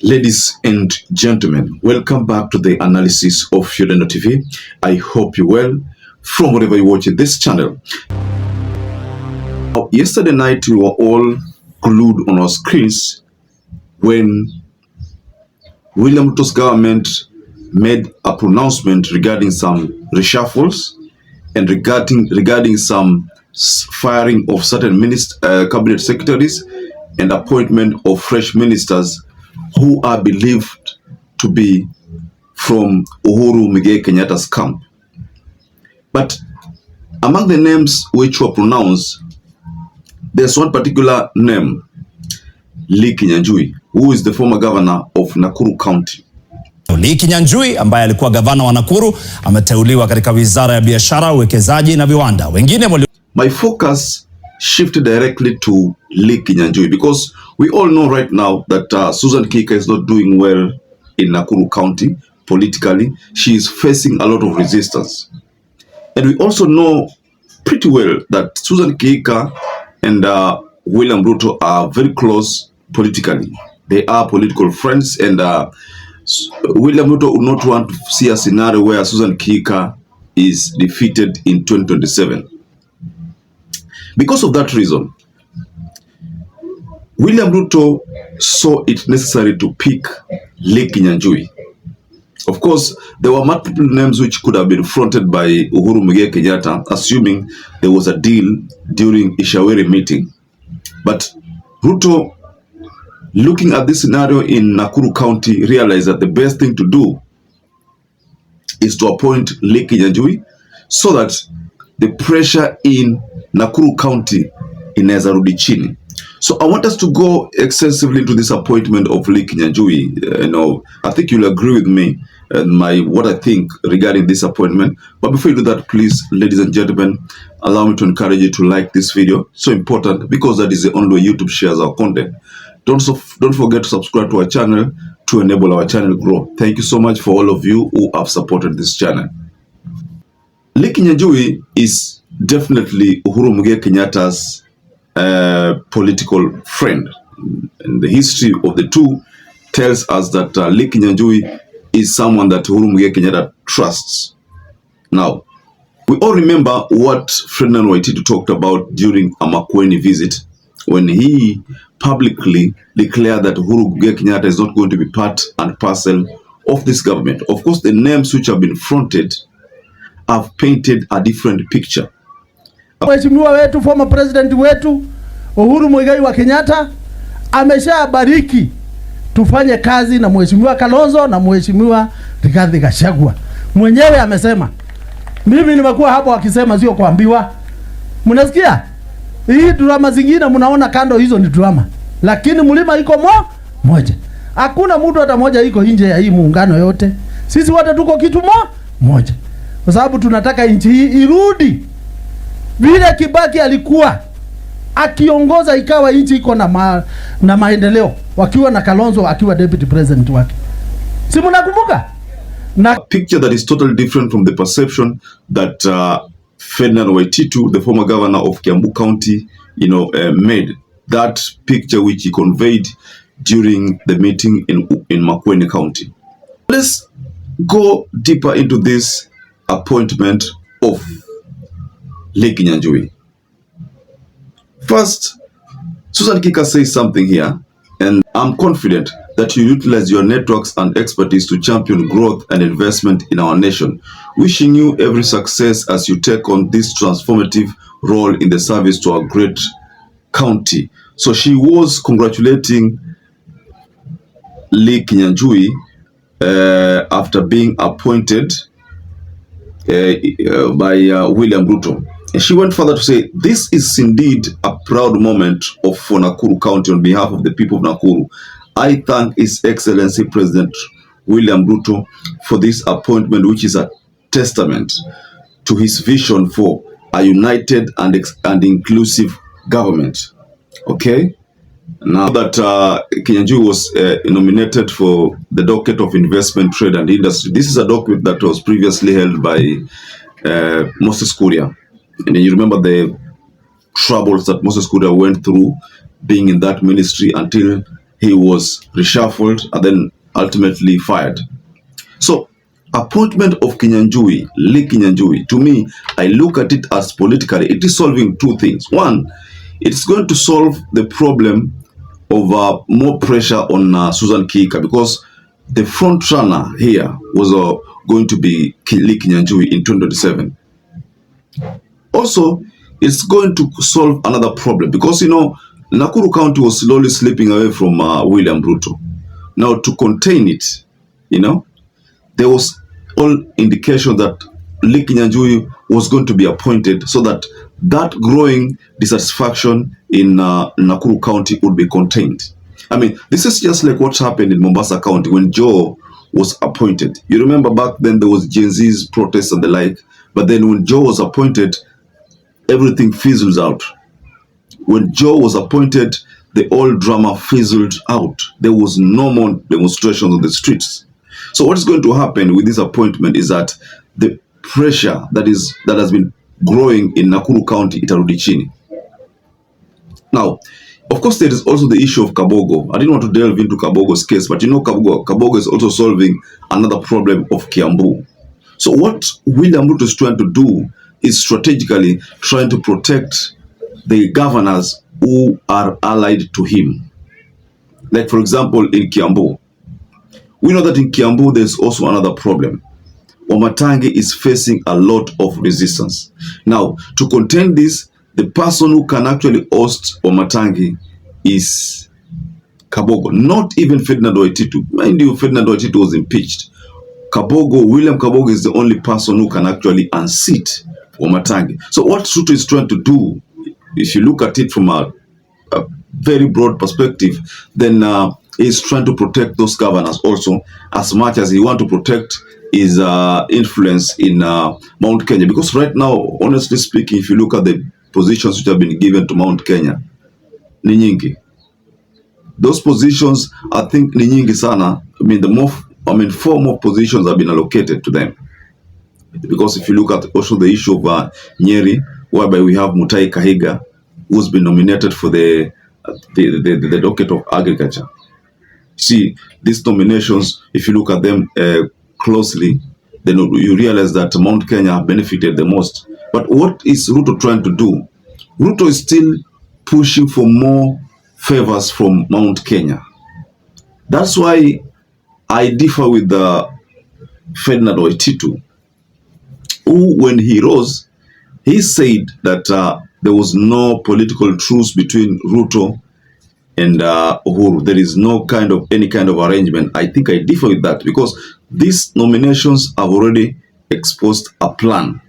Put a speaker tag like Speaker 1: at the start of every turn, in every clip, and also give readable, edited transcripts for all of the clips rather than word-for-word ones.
Speaker 1: Ladies and gentlemen, welcome back to the analysis of YOLENO TV. I hope you're well from wherever you're watching this channel. Yesterday night, we were all glued on our screens when William Ruto's government made a pronouncement regarding some reshuffles and regarding some firing of certain cabinet secretaries and appointment of fresh ministers who are believed to be from UHURU Kenyatta's camp. But among the names which were pronounced, there's one particular name, Lee Kinyanjui, who is the former governor of Nakuru County.
Speaker 2: Lee Kinyanjui ambaye alikuwa gavana wa Nakuru ameteuliwa katika wizara ya biashara, uwekezaji na viwanda.
Speaker 1: My focus shifted directly to Lee Kinyanjui because we all know right now that Susan Kika is not doing well in Nakuru County politically. She is facing a lot of resistance. And we also know pretty well that Susan Kika and William Ruto are very close politically. They are political friends, and William Ruto would not want to see a scenario where Susan Kika is defeated in 2027. Because of that reason, William Ruto saw it necessary to pick Lee Kinyanjui. Of course, there were multiple names which could have been fronted by UHURU Kenyatta, assuming there was a deal during Ishaweri meeting. But Ruto, looking at this scenario in Nakuru County, realized that the best thing to do is to appoint Lee Kinyanjui so that the pressure in Nakuru County inaweza rudi chini. So I want us to go extensively into this appointment of Lee Kinyanjui. I think you'll agree with me and what I think regarding this appointment. But before you do that, please, ladies and gentlemen, allow me to encourage you to like this video. So important because that is the only way YouTube shares our content. Don't forget to subscribe to our channel to enable our channel grow. Thank you so much for all of you who have supported this channel. Lee Kinyanjui is definitely UHURU Kenyatta's political friend. And the history of the two tells us that Lee Kinyanjui is someone that UHURU Kenyatta trusts. Now, we all remember what Ferdinand Waititu talked about during a Makueni visit when he publicly declared that UHURU Kenyatta is not going to be part and parcel of this government. Of course, the names which have been fronted have painted a different picture.
Speaker 3: Mheshimiwa wetu, former president wetu Uhuru Muigai wa Kenyatta ameshabariki tufanye kazi na Mheshimiwa Kalonzo na Mheshimiwa Rigathi Gachagua. Mwenyewe amesema, mimi nimekuwa hapo akisema, sio kuambiwa. Mnasikia? Hii drama zingine mnaona kando, hizo ni drama. Lakini mlima iko moja. Hakuna mtu hata moja iko nje ya hii muungano yote. Sisi wote tuko kitu moja. Kwa sababu tunataka nchi hii irudi vile Kibaki alikuwa akiongoza, ikawa nchi iko na maendeleo, wakiwa na Kalonzo akiwa deputy president wake. Si mnakumbuka?
Speaker 1: A picture that is totally different from the perception that Ferdinand Waititu, the former governor of Kiambu County, made. That picture which he conveyed during the meeting in Makueni County. Let's go deeper into this appointment of Lee Kinyanjui. First, Susan Kika says something here, and I'm confident that you utilize your networks and expertise to champion growth and investment in our nation. Wishing you every success as you take on this transformative role in the service to our great county. So she was congratulating Lee Kinyanjui after being appointed by William Ruto. And she went further to say, this is indeed a proud moment for Nakuru County on behalf of the people of Nakuru. I thank His Excellency President William Ruto for this appointment, which is a testament to his vision for a united and inclusive government. Okay? Now that Kinyanjui was nominated for the docket of investment, trade and industry, this is a docket that was previously held by Moses Kuria. And then you remember the troubles that Moses Kuria went through being in that ministry until he was reshuffled and then ultimately fired. So appointment of Kinyanjui, Lee Kinyanjui, to me, I look at it as politically, it is solving two things. One, it's going to solve the problem of more pressure on Susan Kika, because the front runner here was going to be Lee Kinyanjui in 2027. Also, it's going to solve another problem because, you know, Nakuru County was slowly slipping away from William Ruto. Now, to contain it, you know, there was all indication that Lee Kinyanjui was going to be appointed so that that growing dissatisfaction in Nakuru County would be contained. I mean, this is just like what happened in Mombasa County when Joe was appointed. You remember back then there was Gen Z's protests and the like, but then when Joe was appointed, everything fizzles out. When Joe was appointed, the old drama fizzled out. There was no more demonstrations on the streets. So what is going to happen with this appointment is that the pressure that has been growing in Nakuru County itarudi chini. Now, of course, there is also the issue of Kabogo. I didn't want to delve into Kabogo's case, but you know, Kabogo is also solving another problem of Kiambu. So what William Ruto is trying to do is strategically trying to protect the governors who are allied to him. Like, for example, in Kiambu. We know that in Kiambu, there's also another problem. Wamatangi is facing a lot of resistance. Now, to contain this, the person who can actually host Wamatangi is Kabogo, not even Ferdinand Waititu. Mind you, Ferdinand Waititu was impeached. William Kabogo is the only person who can actually unseat Wamatangi. So what Ruto is trying to do, if you look at it from a very broad perspective, then he's trying to protect those governors also as much as he wants to protect his influence in Mount Kenya. Because right now, honestly speaking, if you look at the positions which have been given to Mount Kenya, ni nyingi. Those positions, I think, ni nyingi sana. I mean, 4 more positions have been allocated to them. Because if you look at also the issue of Nyeri, whereby we have Mutai Kahiga, who's been nominated for the docket of agriculture. See, these nominations, if you look at them closely, then you realize that Mount Kenya benefited the most. But what is Ruto trying to do? Ruto is still pushing for more favors from Mount Kenya. That's why I differ with Ferdinand Waititu, who, when he rose, he said that there was no political truce between Ruto and Uhuru. There is no any kind of arrangement. I think I differ with that because these nominations have already exposed a plan,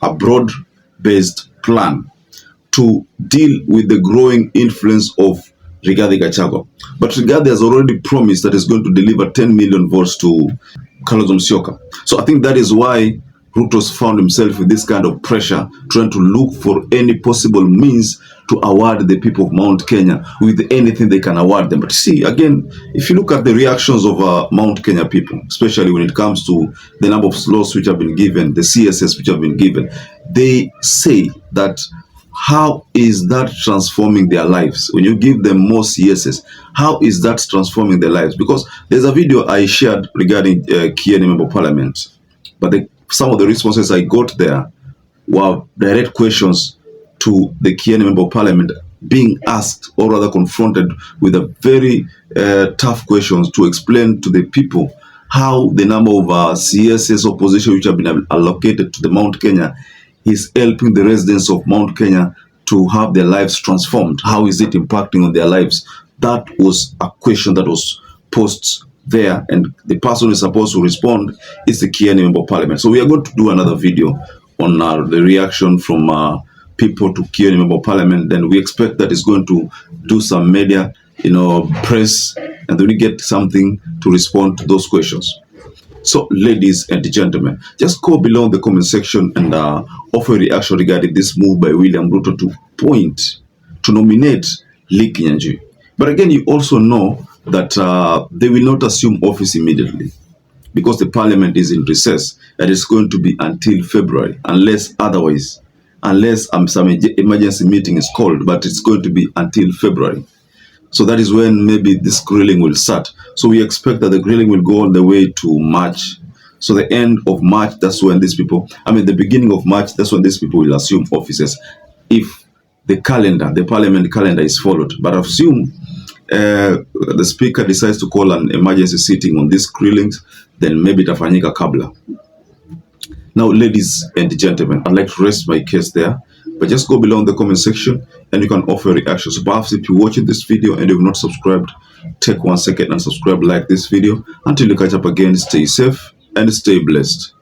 Speaker 1: a broad-based plan to deal with the growing influence of Rigathi Gachagua. But Rigathi has already promised that he's going to deliver 10 million votes to Kalonzo Musyoka. So I think that is why Ruto's found himself with this kind of pressure, trying to look for any possible means to award the people of Mount Kenya with anything they can award them. But see, again, if you look at the reactions of Mount Kenya people, especially when it comes to the number of slots which have been given, the CSS which have been given, they say that how is that transforming their lives? When you give them more CSS, how is that transforming their lives? Because there's a video I shared regarding Kieni Member of Parliament, but some of the responses I got there were direct questions to the Kieni Member of Parliament being asked or rather confronted with a very tough questions to explain to the people how the number of CSS opposition which have been allocated to the Mount Kenya is helping the residents of Mount Kenya to have their lives transformed. How is it impacting on their lives? That was a question that was posed there, and the person who is supposed to respond is the Kieni Member of Parliament. So we are going to do another video on the reaction from people to Kieni Member of Parliament. Then we expect that it's going to do some media, press, and then we get something to respond to those questions. So, ladies and gentlemen, just go below in the comment section and offer a reaction regarding this move by William Ruto to nominate Lee Kinyanjui. But again, you also know that they will not assume office immediately because the parliament is in recess and it's going to be until February, unless some emergency meeting is called, but it's going to be until February. So that is when maybe this grilling will start. So we expect that the grilling will go all the way to March. So the end of March, that's when these people, the beginning of March, that's when these people will assume offices, if the calendar, the parliament calendar is followed. But I assume the speaker decides to call an emergency sitting on these grillings, then maybe itafanyika kabla. Now, ladies and gentlemen, I'd like to rest my case there, but just go below in the comment section and you can offer reactions. So perhaps if you're watching this video and you've not subscribed, take 1 second and subscribe, like this video. Until you catch up again, stay safe and stay blessed.